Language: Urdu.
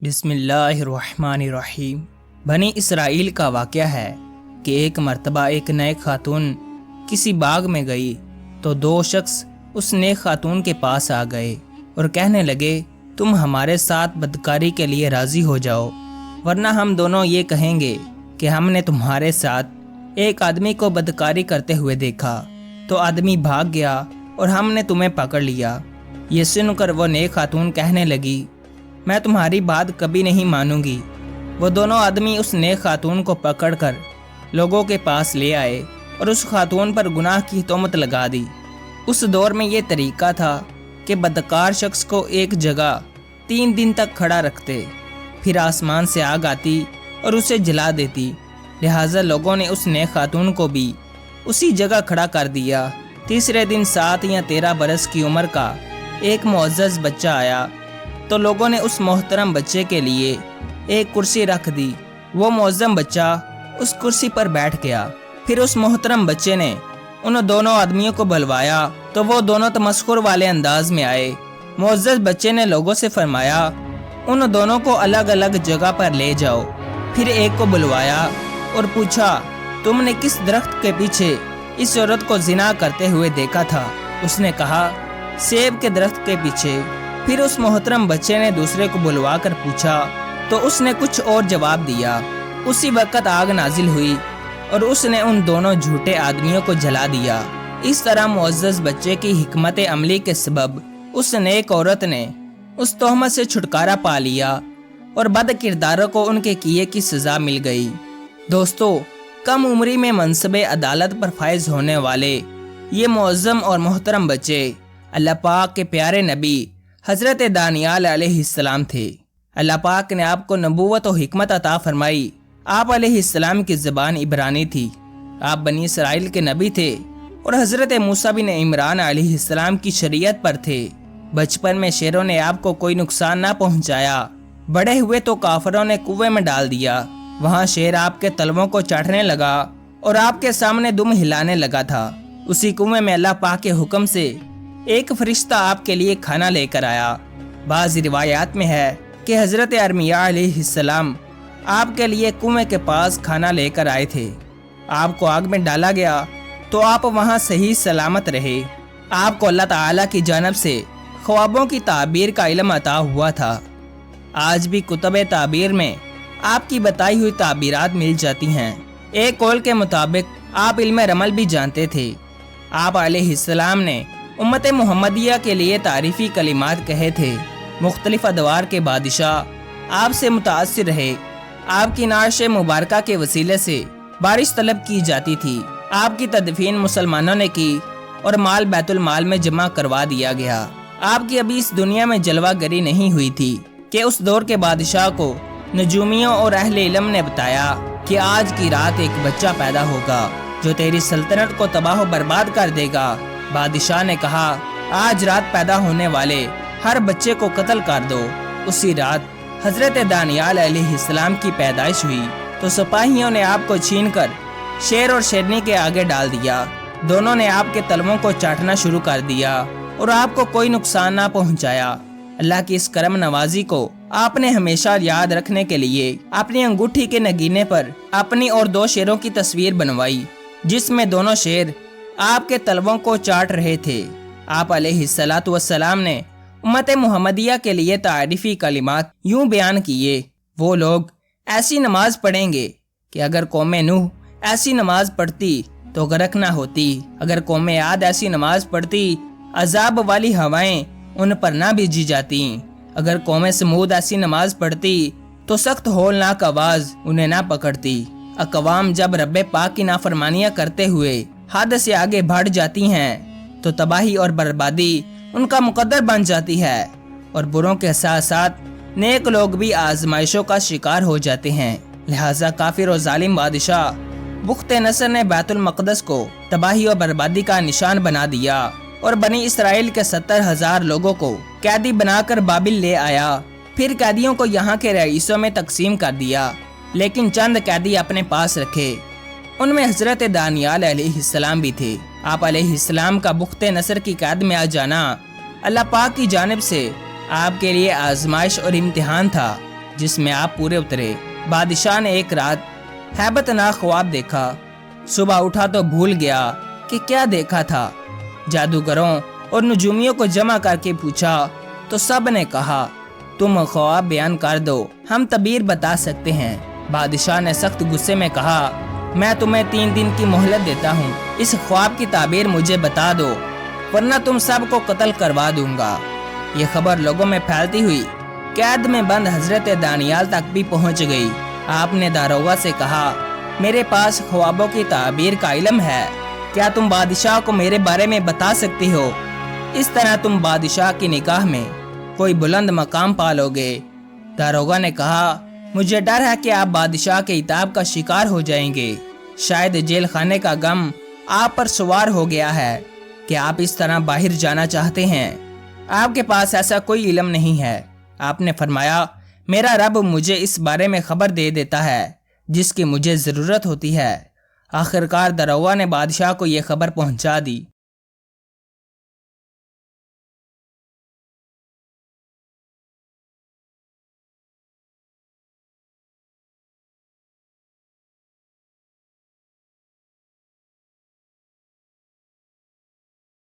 بسم اللہ الرحمن الرحیم۔ بنی اسرائیل کا واقعہ ہے کہ ایک مرتبہ ایک نئے خاتون کسی باغ میں گئی تو دو شخص اس نئے خاتون کے پاس آ گئے اور کہنے لگے، تم ہمارے ساتھ بدکاری کے لیے راضی ہو جاؤ، ورنہ ہم دونوں یہ کہیں گے کہ ہم نے تمہارے ساتھ ایک آدمی کو بدکاری کرتے ہوئے دیکھا تو آدمی بھاگ گیا اور ہم نے تمہیں پکڑ لیا۔ یہ سن کر وہ نئے خاتون کہنے لگی، میں تمہاری بات کبھی نہیں مانوں گی۔ وہ دونوں آدمی اس نئے خاتون کو پکڑ کر لوگوں کے پاس لے آئے اور اس خاتون پر گناہ کی تہمت لگا دی۔ اس دور میں یہ طریقہ تھا کہ بدکار شخص کو ایک جگہ 3 دن تک کھڑا رکھتے، پھر آسمان سے آگ آتی اور اسے جلا دیتی، لہٰذا لوگوں نے اس نئے خاتون کو بھی اسی جگہ کھڑا کر دیا۔ تیسرے دن 7 یا 13 برس کی عمر کا ایک معزز بچہ آیا تو لوگوں نے اس محترم بچے کے لیے ایک کرسی رکھ دی۔ وہ معظم بچہ اس کرسی پر بیٹھ گیا۔ پھر اس محترم بچے نے ان دونوں آدمیوں کو بلوایا تو وہ دونوں تمسخر والے انداز میں آئے۔ معزز بچے نے لوگوں سے فرمایا، ان دونوں کو الگ الگ جگہ پر لے جاؤ۔ پھر ایک کو بلوایا اور پوچھا، تم نے کس درخت کے پیچھے اس عورت کو زنا کرتے ہوئے دیکھا تھا؟ اس نے کہا، سیب کے درخت کے پیچھے۔ پھر اس محترم بچے نے دوسرے کو بلوا کر پوچھا تو اس نے کچھ اور جواب دیا۔ اسی وقت آگ نازل ہوئی اور اس نے ان دونوں جھوٹے آدمیوں کو جلا دیا۔ اس طرح معزز بچے کی حکمت عملی کے سبب اس نیک عورت نے اس تہمت سے چھٹکارا پا لیا اور بد کرداروں کو ان کے کیے کی سزا مل گئی۔ دوستو، کم عمری میں منصب عدالت پر فائز ہونے والے یہ معظم اور محترم بچے اللہ پاک کے پیارے نبی حضرت دانیال علیہ السلام تھے۔ اللہ پاک نے آپ کو نبوت و حکمت عطا فرمائی۔ آپ علیہ السلام کی زبان عبرانی تھی۔ آپ بنی اسرائیل کے نبی تھے اور حضرت موسیٰ بن عمران علیہ السلام کی شریعت پر تھے۔ بچپن میں شیروں نے آپ کو کوئی نقصان نہ پہنچایا۔ بڑے ہوئے تو کافروں نے کنویں میں ڈال دیا۔ وہاں شیر آپ کے تلووں کو چاٹنے لگا اور آپ کے سامنے دم ہلانے لگا تھا۔ اسی کنویں میں اللہ پاک کے حکم سے ایک فرشتہ آپ کے لیے کھانا لے کر آیا۔ بعض روایات میں ہے کہ حضرت ارمیہ علیہ السلام آپ کے لیے کنویں کے پاس کھانا لے کر آئے تھے۔ آپ کو آگ میں ڈالا گیا تو آپ وہاں صحیح سلامت رہے۔ آپ کو اللہ تعالیٰ کی جانب سے خوابوں کی تعبیر کا علم عطا ہوا تھا۔ آج بھی کتب تعبیر میں آپ کی بتائی ہوئی تعبیرات مل جاتی ہیں۔ ایک قول کے مطابق آپ علم رمل بھی جانتے تھے۔ آپ علیہ السلام نے امت محمدیہ کے لیے تعریفی کلمات کہے تھے۔ مختلف ادوار کے بادشاہ آپ سے متاثر رہے۔ آپ کی نعش مبارکہ کے وسیلے سے بارش طلب کی جاتی تھی۔ آپ کی تدفین مسلمانوں نے کی اور مال بیت المال میں جمع کروا دیا گیا۔ آپ کی ابھی اس دنیا میں جلوہ گری نہیں ہوئی تھی کہ اس دور کے بادشاہ کو نجومیوں اور اہل علم نے بتایا کہ آج کی رات ایک بچہ پیدا ہوگا جو تیری سلطنت کو تباہ و برباد کر دے گا۔ بادشاہ نے کہا، آج رات پیدا ہونے والے ہر بچے کو قتل کر دو۔ اسی رات حضرت دانیال علیہ السلام کی پیدائش ہوئی تو سپاہیوں نے آپ کو چھین کر شیر اور شیرنی کے آگے ڈال دیا۔ دونوں نے آپ کے تلووں کو چاٹنا شروع کر دیا اور آپ کو کوئی نقصان نہ پہنچایا۔ اللہ کی اس کرم نوازی کو آپ نے ہمیشہ یاد رکھنے کے لیے اپنی انگوٹھی کے نگینے پر اپنی اور 2 شیروں کی تصویر بنوائی، جس میں دونوں شیر آپ کے تلووں کو چاٹ رہے تھے۔ آپ علیہ السلام نے امت محمدیہ کے لیے تعریفی کلمات یوں بیان کیے، وہ لوگ ایسی نماز پڑھیں گے کہ اگر قوم نوح ایسی نماز پڑھتی تو غرق نہ ہوتی، اگر قوم عاد ایسی نماز پڑھتی عذاب والی ہوائیں ان پر نہ بھیجی جاتیں، اگر قوم سمود ایسی نماز پڑھتی تو سخت ہولناک آواز انہیں نہ پکڑتی۔ اقوام جب رب پاک کی نافرمانیاں کرتے ہوئے حد سے آگے بڑھ جاتی ہیں تو تباہی اور بربادی ان کا مقدر بن جاتی ہے، اور بروں کے ساتھ ساتھ نیک لوگ بھی آزمائشوں کا شکار ہو جاتے ہیں۔ لہٰذا کافر و ظالم بادشاہ بخت نصر نے بیت المقدس کو تباہی اور بربادی کا نشان بنا دیا اور بنی اسرائیل کے 70,000 لوگوں کو قیدی بنا کر بابل لے آیا۔ پھر قیدیوں کو یہاں کے رئیسوں میں تقسیم کر دیا، لیکن چند قیدی اپنے پاس رکھے۔ ان میں حضرت دانیال علیہ السلام بھی تھے۔ آپ علیہ السلام کا بخت نصر کی قید میں آ جانا اللہ پاک کی جانب سے آپ کے لیے آزمائش اور امتحان تھا۔ جس میں آپ پورے اترے۔ بادشاہ نے ایک رات ہیبتناک خواب دیکھا۔ صبح اٹھا تو بھول گیا کہ کیا دیکھا تھا۔ جادوگروں اور نجومیوں کو جمع کر کے پوچھا تو سب نے کہا تم خواب بیان کر دو، ہم تعبیر بتا سکتے ہیں۔ بادشاہ نے سخت غصے میں کہا میں تمہیں 3 دن کی مہلت دیتا ہوں، اس خواب کی تعبیر مجھے بتا دو ورنہ تم سب کو قتل کروا دوں گا۔ یہ خبر لوگوں میں پھیلتی ہوئی قید میں بند حضرت دانیال تک بھی پہنچ گئی۔ آپ نے داروغہ سے کہا میرے پاس خوابوں کی تعبیر کا علم ہے، کیا تم بادشاہ کو میرے بارے میں بتا سکتی ہو؟ اس طرح تم بادشاہ کی نگاہ میں کوئی بلند مقام پالو گے۔ داروغہ نے کہا مجھے ڈر ہے کہ آپ بادشاہ کے عتاب کا شکار ہو جائیں گے، شاید جیل خانے کا غم آپ پر سوار ہو گیا ہے کہ آپ اس طرح باہر جانا چاہتے ہیں۔ آپ کے پاس ایسا کوئی علم نہیں ہے۔ آپ نے فرمایا میرا رب مجھے اس بارے میں خبر دے دیتا ہے جس کی مجھے ضرورت ہوتی ہے۔ آخرکار داروغہ نے بادشاہ کو یہ خبر پہنچا دی۔